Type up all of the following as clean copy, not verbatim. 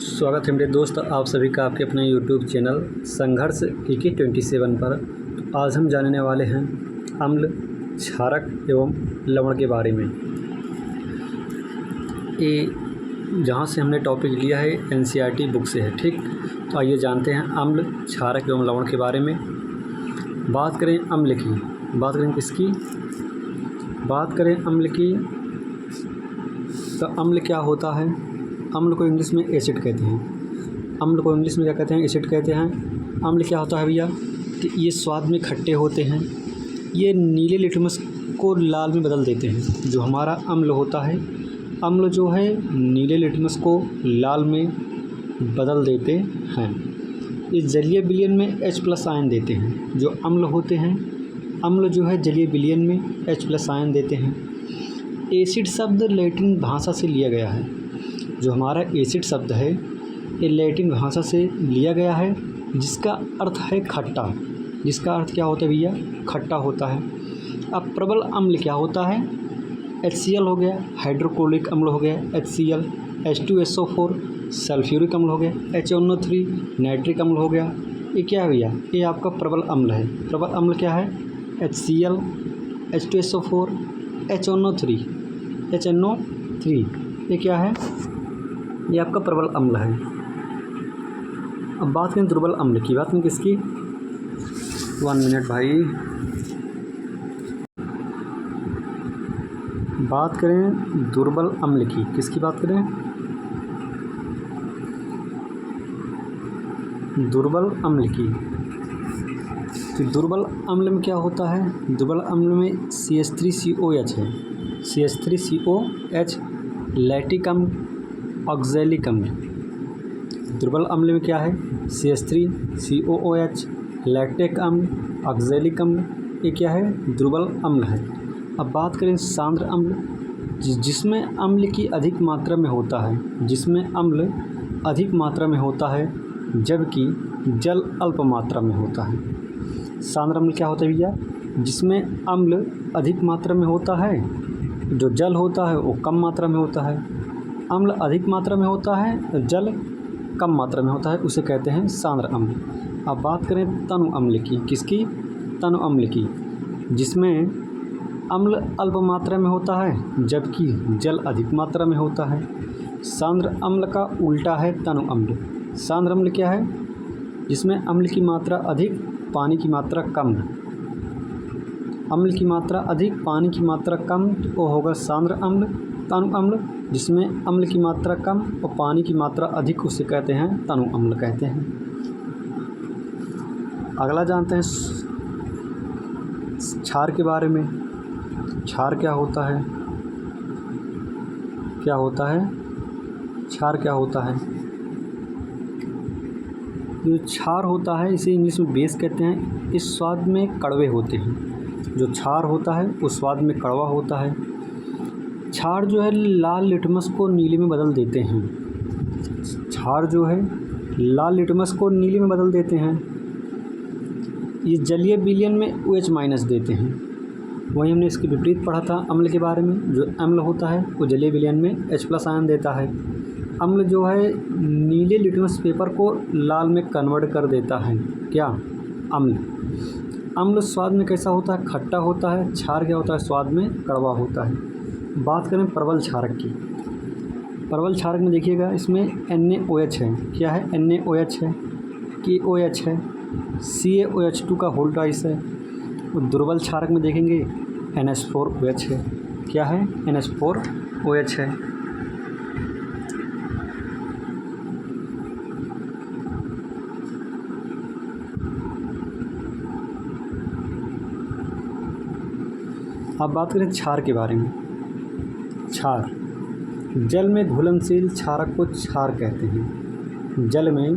स्वागत है मेरे दोस्त आप सभी का आपके अपने YouTube चैनल संघर्ष AK27 पर। आज हम जानने वाले हैं अम्ल, क्षारक एवं लवण के बारे में। ये जहाँ से हमने टॉपिक लिया है NCERT बुक से है, ठीक। तो आइए जानते हैं अम्ल, क्षारक एवं लवण के बारे में। बात करें अम्ल की, बात करें किसकी, बात करें अम्ल की, तो अम्ल क्या होता है। अम्ल को इंग्लिश में एसिड कहते हैं। अम्ल को इंग्लिश में क्या कहते हैं, एसिड कहते हैं। अम्ल क्या होता है भैया कि ये स्वाद में खट्टे होते हैं। ये नीले लिटमस को लाल में बदल देते हैं। जो हमारा अम्ल होता है, अम्ल जो है नीले लिटमस को लाल में बदल देते हैं। ये जलीय विलयन में H+ आयन देते हैं। जो अम्ल होते हैं, अम्ल जो है जलीय विलयन में H+ आयन देते हैं। एसिड शब्द लैटिन भाषा से लिया गया है। जो हमारा एसिड शब्द है ये लैटिन भाषा से लिया गया है, जिसका अर्थ है खट्टा। जिसका अर्थ क्या होता है भैया, खट्टा होता है। अब प्रबल अम्ल क्या होता है, HCl हो गया, हाइड्रोक्लोरिक अम्ल हो गया HCl, H2SO4 सल्फ्यूरिक अम्ल हो गया, HNO3 नाइट्रिक अम्ल हो गया। ये क्या है भैया, ये आपका प्रबल अम्ल है। प्रबल अम्ल क्या है, HCl, H2SO4 HNO3 ये क्या है, ये आपका प्रबल अम्ल है। अब बात करें दुर्बल अम्ल की, बात करें किसकी, 1 मिनट भाई। बात करें दुर्बल अम्ल की, किसकी बात करें, दुर्बल अम्ल की। तो दुर्बल अम्ल में क्या होता है, दुर्बल अम्ल में CH3COH है। CH3COH लैक्टिक अम्ल, ऑक्जेलिक अम्ल। दुर्बल अम्ल में क्या है, CH3COOH लैक्टिक अम्ल, ऑक्जेलिक अम्ल। ये क्या है, दुर्बल अम्ल है। अब बात करें सांद्र अम्ल, जिसमें अम्ल की अधिक मात्रा में होता है, जिसमें अम्ल अधिक मात्रा में होता है जबकि जल अल्प मात्रा में होता है। सांद्र अम्ल क्या होता है भैया, जिसमें अम्ल अधिक मात्रा में होता है, जो जल होता है वो कम मात्रा में होता है। अम्ल अधिक मात्रा में होता है, जल कम मात्रा में होता है, उसे कहते हैं सांद्र अम्ल। अब बात करें तनु अम्ल की, किसकी, तनु अम्ल की, जिसमें अम्ल अल्प मात्रा में होता है जबकि जल अधिक मात्रा में होता है। सांद्र अम्ल का उल्टा है तनु अम्ल। सांद्र अम्ल क्या है, जिसमें अम्ल की मात्रा अधिक, पानी की मात्रा कम। अम्ल की मात्रा अधिक, पानी की मात्रा कम, तो वो होगा सांद्र अम्ल। तनु अम्ल जिसमें अम्ल की मात्रा कम और पानी की मात्रा अधिक, उसे कहते हैं तनु अम्ल कहते हैं। अगला जानते हैं क्षार के बारे में। क्षार क्या होता है, क्या होता है, क्षार क्या होता है। जो क्षार होता है इसे इंग्लिश में बेस कहते हैं। इस स्वाद में कड़वे होते हैं। जो क्षार होता है वो स्वाद में कड़वा होता है। क्षार जो है लाल लिटमस को नीले में बदल देते हैं। क्षार जो है लाल लिटमस को नीले में बदल देते हैं। ये जलीय विलयन में OH- देते हैं। वहीं हमने इसके विपरीत पढ़ा था अम्ल के बारे में। जो अम्ल होता है वो जलीय विलयन में H+ आयन देता है। अम्ल जो है नीले लिटमस पेपर को लाल में कन्वर्ट कर देता है। क्या, अम्ल। अम्ल स्वाद में कैसा होता है, खट्टा होता है। क्षार क्या होता है, स्वाद में कड़वा होता है। बात करें प्रबल क्षारक की, प्रबल क्षारक में देखिएगा इसमें NaOH है। क्या है, NaOH है, KOH है, CaOH2 का होल ट्वाइस है। और दुर्बल क्षारक में देखेंगे NH4OH है। क्या है, NH4OH है। अब बात करें क्षार के बारे में। क्षार, जल में घुलनशील क्षारक को क्षार कहते हैं। जल में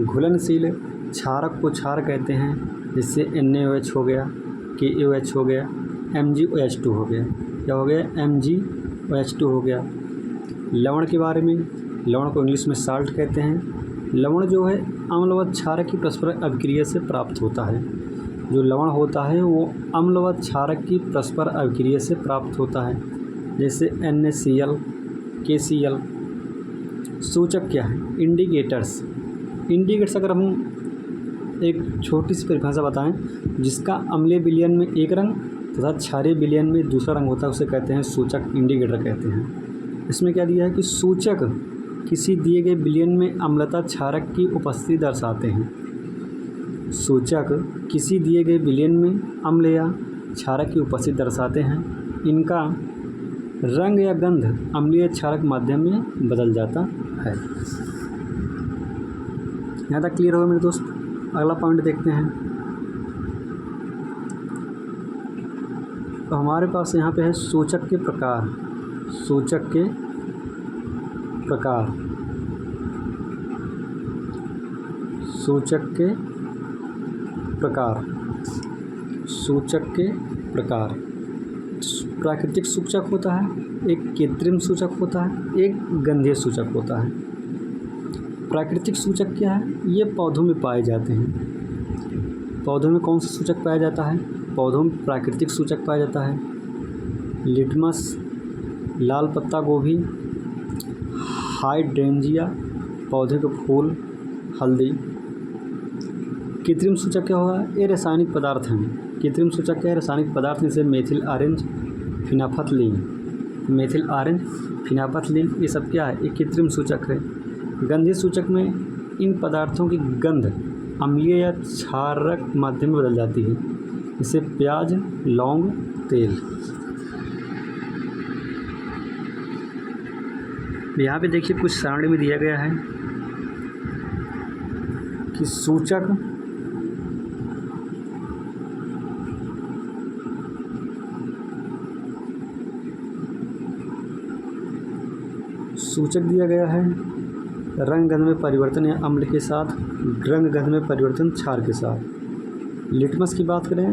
घुलनशील क्षारक को क्षार कहते हैं। जिससे NaOH हो गया, KaOH हो गया, MgOH2 हो गया। क्या हो गया, MgOH2 हो गया। लवण के बारे में, लवण को इंग्लिश में साल्ट कहते हैं। लवण जो है अम्ल व क्षारक की परस्पर अभिक्रिया से प्राप्त होता है। जो लवण होता है वो अम्ल व क्षारक की परस्पर अभिक्रिया से प्राप्त होता है। जैसे NaCl, KCl, सूचक क्या है? इंडिकेटर्स। इंडिकेटर्स अगर हम एक छोटी सी परिभाषा बताएं, जिसका अम्लीय विलयन में एक रंग तथा क्षारीय विलयन में दूसरा रंग होता है, उसे कहते हैं सूचक, इंडिकेटर कहते हैं। इसमें क्या दिया है कि सूचक किसी दिए गए विलयन में अम्लता क्षारक की उपस्थिति दर्शाते हैं। सूचक किसी दिए गए विलयन में अम्ल या क्षारक की उपस्थिति दर्शाते हैं। इनका रंग या गंध अम्लीय क्षारक माध्यम में बदल जाता है। यहाँ तक क्लियर होगा मेरे दोस्त? अगला पॉइंट देखते हैं। तो हमारे पास यहाँ पे है सूचक के प्रकार। सूचक के प्रकार, सूचक के प्रकार, सूचक के प्रकार। प्राकृतिक सूचक होता है, एक कृत्रिम सूचक होता है, एक गंधीय सूचक होता है। प्राकृतिक सूचक क्या है? ये पौधों में पाए जाते हैं। पौधों में कौन सा सूचक पाया जाता है? पौधों में प्राकृतिक सूचक पाया जाता है। लिटमस, लाल पत्ता गोभी, हाइड्रेंजिया, पौधे के फूल, हल्दी। कृत्रिम सूचक क्या होगा? ये रासायनिक पदार्थ हैं। कृत्रिम सूचक क्या है? रासायनिक पदार्थ, जैसे मेथिल ऑरेंज, फिनाफथलीन। मेथिल ऑरेंज, फिनाफथलीन, ये सब क्या है? एक कृत्रिम सूचक है। गंधीय सूचक में इन पदार्थों की गंध अम्लीय या क्षारक माध्यम में बदल जाती है, जैसे प्याज, लौंग, तेल। यहाँ पे देखिए कुछ सारणी में दिया गया है कि सूचक दिया गया है रंग गंध में परिवर्तन या अम्ल के साथ, रंग गंध में परिवर्तन क्षार के साथ। लिटमस की बात करें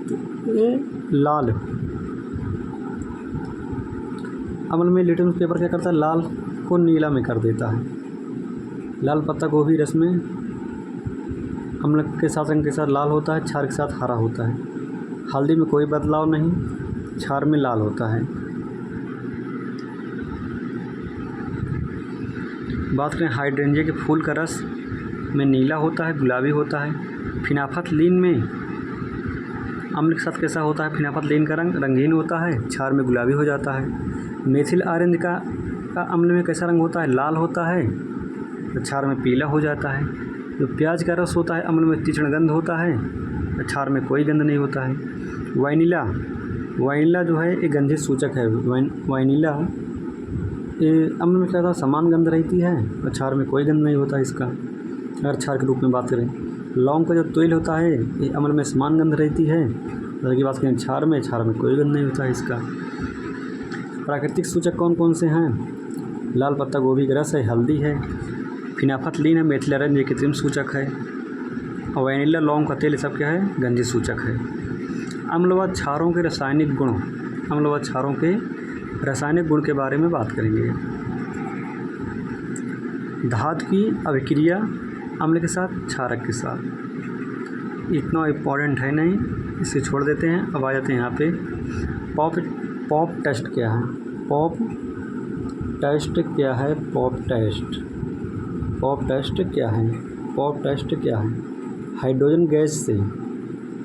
तो ये लाल, अम्ल में लिटमस पेपर क्या करता है? लाल को नीला में कर देता है। लाल पत्ता गोभी रस में अम्ल के साथ, रंग के साथ लाल होता है, क्षार के साथ हरा होता है। हल्दी में कोई बदलाव नहीं, क्षार में लाल होता है। बात करें हाइड्रेंजिया के फूल का रस में नीला होता है, गुलाबी होता है। फिनाफथलीन में अम्ल के साथ कैसा होता है? फिनाफथलीन का रंग रंगीन होता है, क्षार में गुलाबी हो जाता है। मेथिल ऑरेंज का अम्ल में कैसा रंग होता है? लाल होता है, क्षार में पीला हो जाता है। जो प्याज का रस होता है, अम्ल में तीक्ष्ण गंध होता है, क्षार में कोई गंध नहीं होता है। वाइनिला जो है एक गंधीय सूचक है। वाइनिला ये अम्ल में क्या होता है? समान गंध रहती है, क्षार में कोई गंध नहीं होता इसका, अगर क्षार के रूप में बात करें। लौंग का जो तेल होता है, ये अम्ल में समान गंध रहती है, जैसे कि बात करें क्षार में कोई गंध नहीं होता है इसका। प्राकृतिक सूचक कौन कौन से हैं? लाल पत्ता गोभी का रस है, हल्दी है, फिनाफथलीन है, मेथिल ऑरेंज ये कृत्रिम सूचक है, और वैनिला, लौंग का तेल, ये सब क्या है? गंधीय सूचक है। अम्ल व क्षारों के रासायनिक गुण, अम्ल व क्षारों के रासायनिक गुण के बारे में बात करेंगे। धातु की अभिक्रिया अम्ल के साथ, क्षारक के साथ। इतना इम्पोर्टेंट है नहीं, इसे छोड़ देते हैं। अब आ जाते हैं यहाँ पे पॉप टेस्ट क्या है? पॉप टेस्ट क्या है? पॉप टेस्ट क्या है? पॉप टेस्ट क्या है? हाइड्रोजन गैस से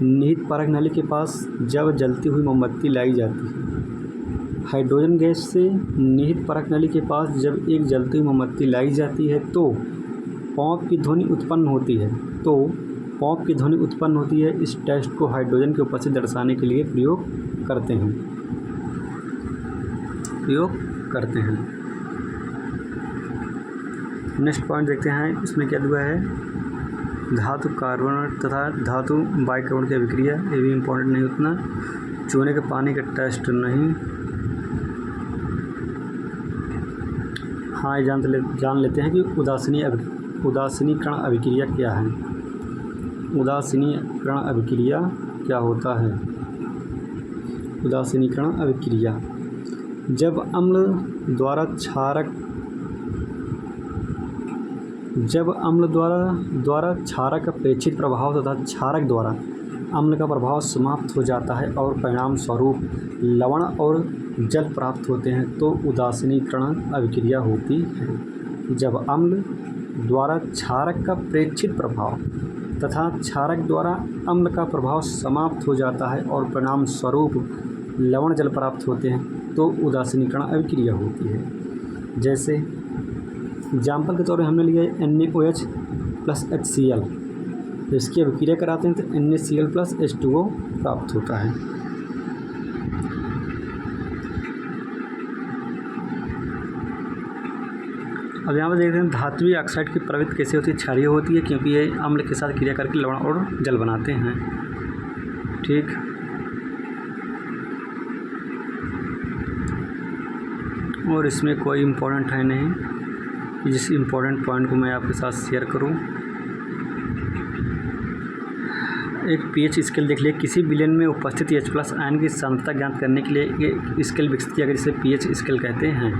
निहित परख नली के पास जब जलती हुई मोमबत्ती लाई जाती है, हाइड्रोजन गैस से निहित परख नली के पास जब एक जलती हुई मोमबत्ती लाई जाती है तो पॉप की ध्वनि उत्पन्न होती है। इस टेस्ट को हाइड्रोजन की उपस्थिति दर्शाने के लिए प्रयोग करते हैं। नेक्स्ट पॉइंट देखते हैं, इसमें क्या दिया है? धातु कार्बन तथा धातु बाइकार्बन की अभिक्रिया, ये भी इम्पोर्टेंट नहीं उतना। चूने के पानी का टेस्ट नहीं। हाँ, जान लेते हैं कि उदासीनीकरण अभिक्रिया क्या है। उदासीनीकरण अभिक्रिया क्या होता है? उदासीनीकरण अभिक्रिया जब अम्ल द्वारा क्षारक का अपेक्षित प्रभाव तथा क्षारक द्वारा अम्ल का प्रभाव समाप्त हो जाता है और परिणाम स्वरूप लवण और जल प्राप्त होते हैं तो उदासीनीकरण अभिक्रिया होती है। जब अम्ल द्वारा क्षारक का प्रेक्षित प्रभाव तथा क्षारक द्वारा अम्ल का प्रभाव समाप्त हो जाता है और परिणाम स्वरूप लवण जल प्राप्त होते हैं तो उदासीनीकरण अभिक्रिया होती है। जैसे एग्जाम्पल के तौर पर हमने लिया है NaOH प्लस HCl, तो इसकी अभिक्रिया कराते हैं तो NaCl प्लस H2O प्राप्त होता है। अब यहाँ पर देखते हैं धात्विक ऑक्साइड की प्रवृत्ति कैसे होती है, क्षारीय होती है क्योंकि ये अम्ल के साथ क्रिया करके लवण और जल बनाते हैं। ठीक, और इसमें कोई इम्पोर्टेंट है नहीं, जिस इम्पोर्टेंट पॉइंट को मैं आपके साथ शेयर करूं। एक पीएच स्केल देख लिए, किसी विलयन में उपस्थित H+ आयन की सांद्रता ज्ञात करने के लिए ये स्केल विकसित किया गया जिसे पीएच स्केल कहते हैं।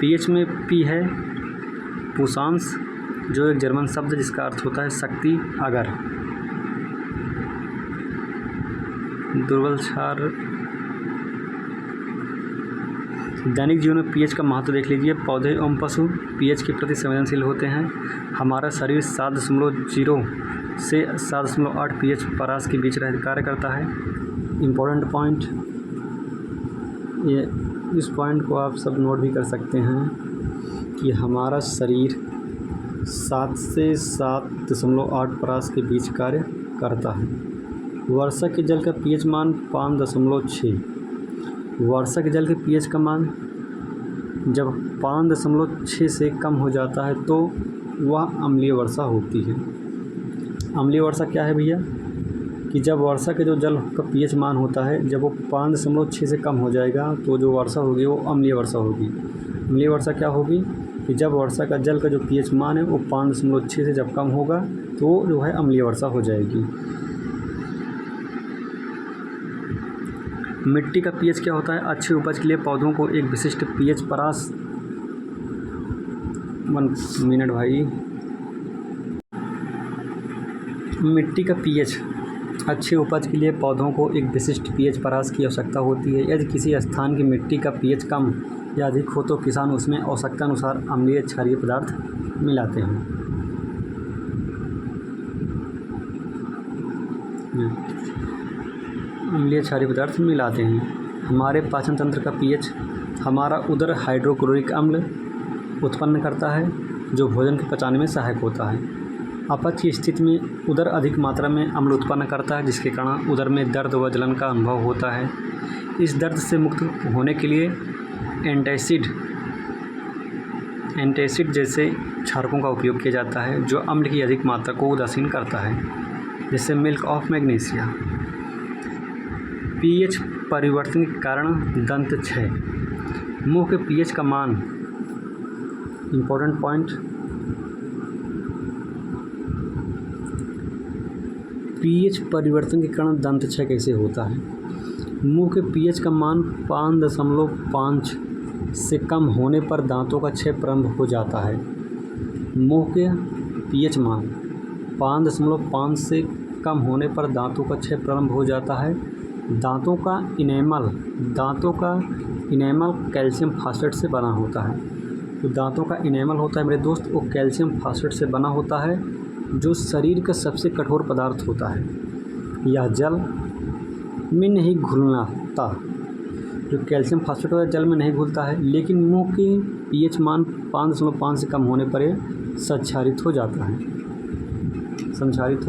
पीएच में पी है पुशांश, जो एक जर्मन शब्द जिसका अर्थ होता है शक्ति। अगर दुर्बल क्षार, दैनिक जीवन में पीएच का महत्व देख लीजिए। पौधे एवं पशु पीएच के प्रति संवेदनशील होते हैं। हमारा शरीर 7.0 से 7.8 पीएच परास के बीच रह कार्य करता है। इम्पोर्टेंट पॉइंट, ये इस पॉइंट को आप सब नोट भी कर सकते हैं कि हमारा शरीर 7 से 7.8 परास के बीच कार्य करता है। वर्षा के जल का पीएच मान 5.6। वर्षा के जल के पीएच का मान जब 5.6 से कम हो जाता है तो वह अम्लीय वर्षा होती है। अम्लीय वर्षा क्या है भैया, कि जब वर्षा के जो जल का पीएच मान होता है जब वो 5.6 से कम हो जाएगा तो जो वर्षा होगी वो अम्लीय वर्षा होगी। अम्लीय वर्षा क्या होगी कि जब वर्षा का जल का जो पीएच मान है वो 5.6 से जब कम होगा तो जो है अम्लीय वर्षा हो जाएगी। मिट्टी का पीएच क्या होता है, अच्छी उपज के लिए पौधों को एक विशिष्ट पीएच परास 1 मिनट भाई। मिट्टी का पीएच, अच्छी उपज के लिए पौधों को एक विशिष्ट पीएच परास की आवश्यकता होती है। यदि किसी स्थान की मिट्टी का पीएच कम या अधिक हो तो किसान उसमें आवश्यकता अनुसार अम्लीय क्षारीय पदार्थ मिलाते हैं। अम्लीय क्षारीय पदार्थ मिलाते हैं। हमारे पाचन तंत्र का पीएच, हमारा उदर हाइड्रोक्लोरिक अम्ल उत्पन्न करता है जो भोजन को पचाने में सहायक होता है। अपच की स्थिति में उदर अधिक मात्रा में अम्ल उत्पन्न करता है जिसके कारण उदर में दर्द व जलन का अनुभव होता है। इस दर्द से मुक्त होने के लिए एंटासिड जैसे क्षारकों का उपयोग किया जाता है जो अम्ल की अधिक मात्रा को उदासीन करता है, जैसे मिल्क ऑफ मैग्नीशिया। पीएच परिवर्तन के कारण दंत क्षय, मुंह के पीएच का मान, इम्पोर्टेंट पॉइंट, पीएच परिवर्तन के कारण दंत क्षय कैसे होता है। मुंह के पीएच का मान 5.5 से कम होने पर दांतों का क्षय प्रारंभ हो जाता है। मुंह के पीएच मान 5.5 से कम होने पर दांतों का क्षय प्रारंभ हो जाता है। दांतों का इनेमल कैल्शियम फास्फेट से बना होता है। तो दांतों का इनेमल होता है मेरे दोस्त, वो कैल्शियम फास्फेट से बना होता है जो शरीर का सबसे कठोर पदार्थ होता है। यह जल में नहीं घुलता, जो कैल्शियम फास्फेट होता है जल में नहीं घुलता है, लेकिन मुंह के पीएच मान 5.5 से कम होने पर यह संक्षारित हो जाता है। संक्षारित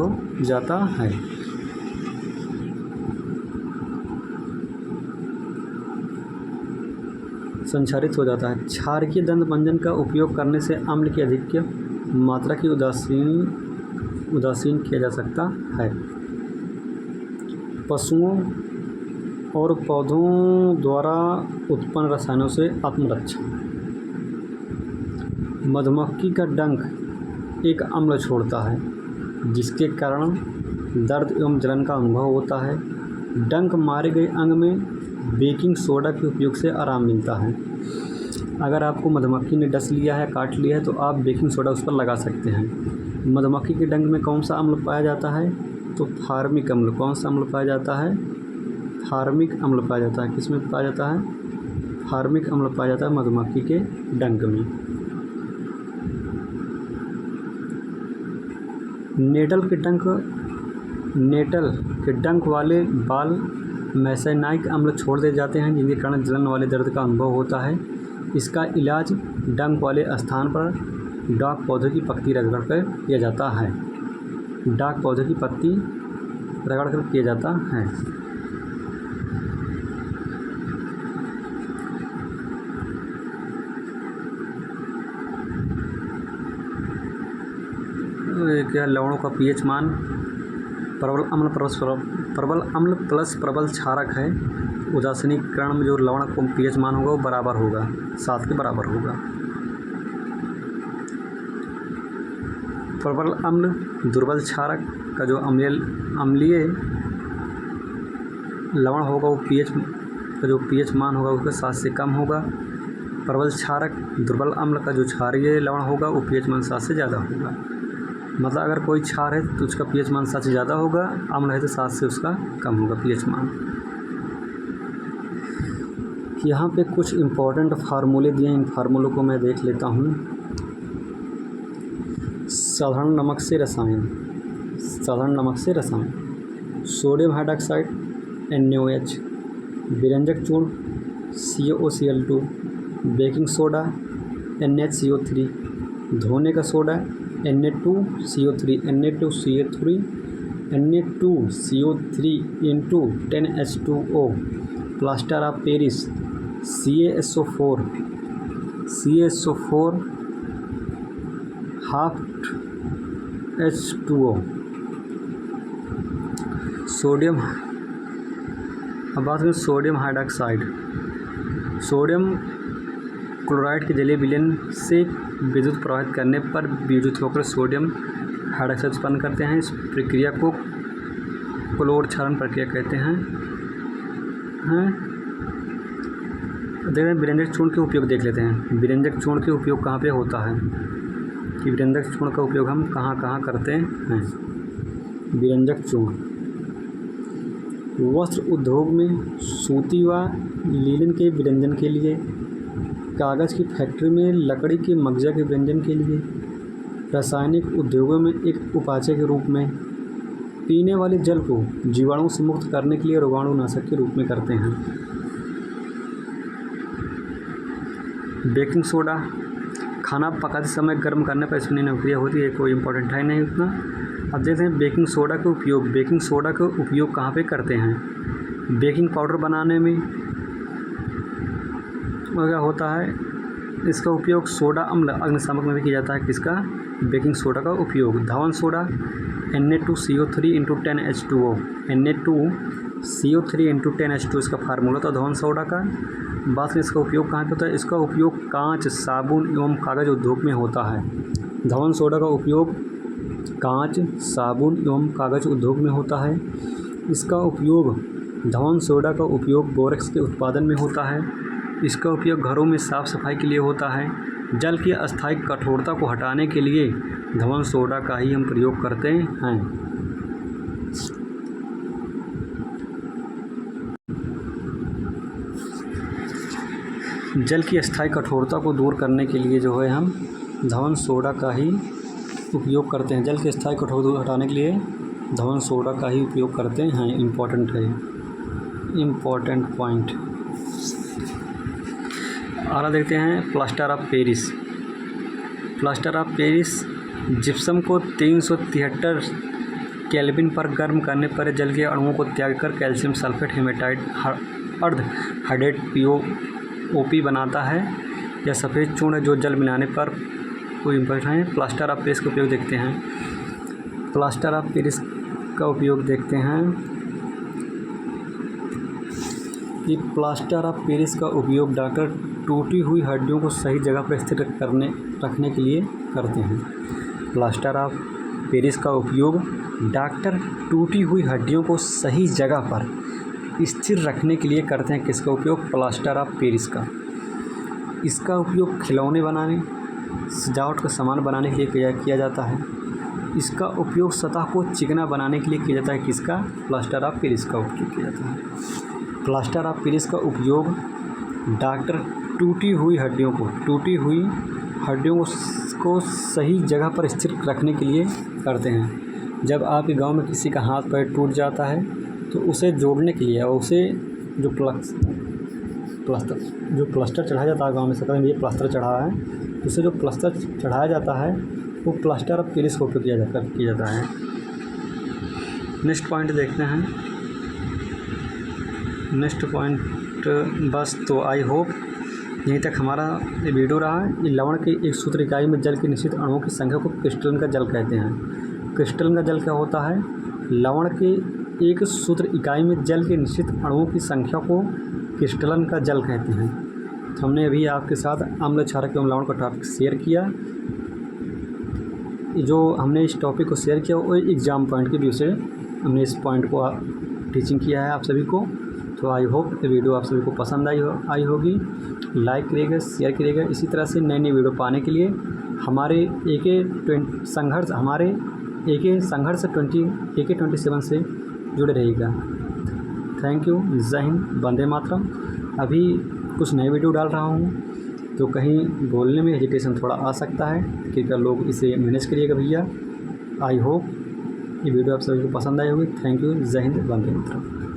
हो जाता है। क्षारकीय दंत मंजन का उपयोग करने से अम्ल की अधिक मात्रा की उदासीन किया जा सकता है। पशुओं और पौधों द्वारा उत्पन्न रसायनों से आत्मरक्षा। मधुमक्खी का डंक एक अम्ल छोड़ता है जिसके कारण दर्द एवं जलन का अनुभव होता है। डंक मारे गए अंग में बेकिंग सोडा के उपयोग से आराम मिलता है। अगर आपको मधुमक्खी ने डस लिया है, काट लिया है, तो आप बेकिंग सोडा उस पर लगा सकते हैं। मधुमक्खी के डंक में कौन सा अम्ल पाया जाता है, तो फार्मिक अम्ल। कौन सा अम्ल पाया जाता है, फार्मिक अम्ल पाया जाता है। किस में पाया जाता है, फार्मिक अम्ल पाया जाता है मधुमक्खी के डंक में। नेटल के डंक वाले बाल मैसेनाइक अम्ल छोड़ दिए जाते हैं, जिनके कारण जलन वाले दर्द का अनुभव होता है। इसका इलाज डंक वाले स्थान पर डाक पौधे की पत्ती रगड़ कर किया जाता है। डाक पौधे की पत्ती रगड़ कर किया जाता है। क्या लवणों का पीएच मान प्रबल अम्ल प्लस प्रबल क्षारक है। उदासीनीकरण में जो लवण का पीएच मान होगा वो बराबर होगा, 7 के बराबर होगा। प्रबल अम्ल दुर्बल क्षारक का जो अम्लीय लवण होगा वो पीएच मान होगा उसका 7 से कम होगा। प्रबल क्षारक दुर्बल अम्ल का जो क्षारीय लवण होगा वो पीएच मान 7 से ज़्यादा होगा। मतलब अगर कोई क्षार है तो उसका पीएच मान 7 से ज़्यादा होगा, अम्ल है तो 7 से उसका कम होगा पीएच मान। यहाँ पे कुछ इम्पोर्टेंट फार्मूले दिए हैं, इन फार्मूलों को मैं देख लेता हूँ। साधारण नमक से रसायन, सोडियम हाइड्रॉक्साइड NaOH, विरंजक चूर्ण CaOCl2, बेकिंग सोडा NaCO3, धोने का soda Na2CO3 into 10H2O, plaster of Paris CaSO4 half H2O, sodium. अब बात करें सोडियम हाइड्रॉक्साइड, सोडियम क्लोराइड के जलीय विलयन से विद्युत प्रवाहित करने पर विद्युत होकर सोडियम हाइड्रॉक्साइड उत्पन्न करते हैं। इस प्रक्रिया को क्लोर क्षरण प्रक्रिया कहते हैं। देखते हैं विरंजक चूर्ण के उपयोग देख लेते हैं। विरंजक चूर्ण के उपयोग कहाँ पे होता है कि विरंजक चूर्ण का उपयोग हम कहाँ करते हैं। विरंजक चूर्ण वस्त्र उद्योग में सूती व लीलन के विरंजन के लिए, कागज़ की फैक्ट्री में लकड़ी के मगजा के व्यंजन के लिए, रासायनिक उद्योगों में एक उपाचय के रूप में, पीने वाले जल को जीवाणुओं से मुक्त करने के लिए रोगाणुनाशक के रूप में करते हैं। बेकिंग सोडा खाना पकाते समय गर्म करने पर इसमें प्रक्रिया होती है, कोई इंपॉर्टेंट है नहीं उतना। अब देखते हैं बेकिंग सोडा का उपयोग। बेकिंग सोडा का उपयोग कहाँ पे करते हैं? बेकिंग पाउडर बनाने में क्या होता है, इसका उपयोग सोडा अम्ल अग्निशामक में भी किया जाता है। किसका? बेकिंग सोडा का उपयोग। Dhawan soda Na2CO3 into 10H2O, Na2CO3 into 10H2 इसका फार्मूला था धवन सोडा का। बात में इसका उपयोग कहाँ पे होता है? इसका उपयोग कांच, साबुन एवं कागज़ उद्योग में होता है। धवन सोडा का उपयोग कांच, साबुन एवं कागज़ उद्योग में होता है। इसका उपयोग धवन सोडा का उपयोग बोरेक्स के उत्पादन में होता है। इसका उपयोग घरों में साफ़ सफाई के लिए होता है। जल की अस्थायी कठोरता को हटाने के लिए धवन सोडा का ही हम प्रयोग करते हैं। जल की अस्थायी कठोरता को दूर करने के लिए जो है हम धवन सोडा का ही उपयोग करते हैं। जल की अस्थायी कठोरता हटाने के लिए धवन सोडा का ही उपयोग करते हैं। इम्पोर्टेंट है, इम्पोर्टेंट पॉइंट। आला देखते हैं plaster of Paris. Plaster of Paris gypsum को 373 केल्विन पर गर्म करने पर जल के अणुओं को त्याग कर कैल्शियम सल्फेट हेमेटाइट अर्ध हाइड्रेट POP बनाता है। यह सफ़ेद चूर्ण है जो जल मिलाने पर कोई इम्पोर्टेंट है। प्लास्टर ऑफ पेरिस का उपयोग देखते हैं। प्लास्टर ऑफ पेरिस का उपयोग देखते हैं कि प्लास्टर ऑफ पेरिस का उपयोग डॉक्टर टूटी हुई हड्डियों को सही जगह पर स्थिर रखने के लिए करते हैं। प्लास्टर ऑफ पेरिस का उपयोग डॉक्टर टूटी हुई हड्डियों को सही जगह पर स्थिर रखने के लिए करते हैं। किसका उपयोग? प्लास्टर ऑफ पेरिस का। इसका उपयोग खिलौने बनाने, सजावट का सामान बनाने के लिए किया जाता है। इसका उपयोग सतह को चिकना बनाने के लिए किया जाता है। किसका? प्लास्टर ऑफ पेरिस का उपयोग किया जाता है। प्लास्टर ऑफ पेरिस का उपयोग डॉक्टर टूटी हुई हड्डियों को सही जगह पर स्थिर रखने के लिए करते हैं। जब आपके गांव में किसी का हाथ पैर टूट जाता है तो उसे जोड़ने के लिए और उसे जो प्लास्टर चढ़ाया जाता है गांव में, सकते हैं ये प्लास्टर चढ़ा है, उसे जो प्लास्टर चढ़ाया जाता है वो प्लास्टर अब टेलीस्कोप पे किया जाता है। नेक्स्ट पॉइंट देखते हैं। नेक्स्ट पॉइंट बस, तो आई होप यहीं तक हमारा ये वीडियो रहा है। ये लवण की एक सूत्र इकाई में जल के निश्चित अणुओं की संख्या को क्रिस्टलन का जल कहते हैं। क्रिस्टलन का जल क्या होता है? लवण के एक सूत्र इकाई में जल के निश्चित अणुओं की संख्या को क्रिस्टलन का जल कहते हैं। तो हमने अभी आपके साथ अम्ल, क्षारक एवं लवण का टॉपिक शेयर किया। जो हमने इस टॉपिक को शेयर किया वो एग्ज़ाम पॉइंट के व्यू से हमने इस पॉइंट को टीचिंग किया है आप सभी को। तो आई होप ये वीडियो आप सभी को पसंद आई होगी। लाइक करिएगा, शेयर करिएगा। इसी तरह से नई नई वीडियो पाने के लिए हमारे AK संघर्ष 27 से जुड़े रहिएगा। Thank you. जय हिंद, वंदे मातरम। अभी कुछ नए वीडियो डाल रहा हूँ तो कहीं बोलने में हेजिटेशन थोड़ा आ सकता है, कृपया लोग इसे मैनेज करिएगा भैया। आई होप ये वीडियो आप सभी को पसंद आई होगी। Thank you. जय हिंद, वंदे मातरम।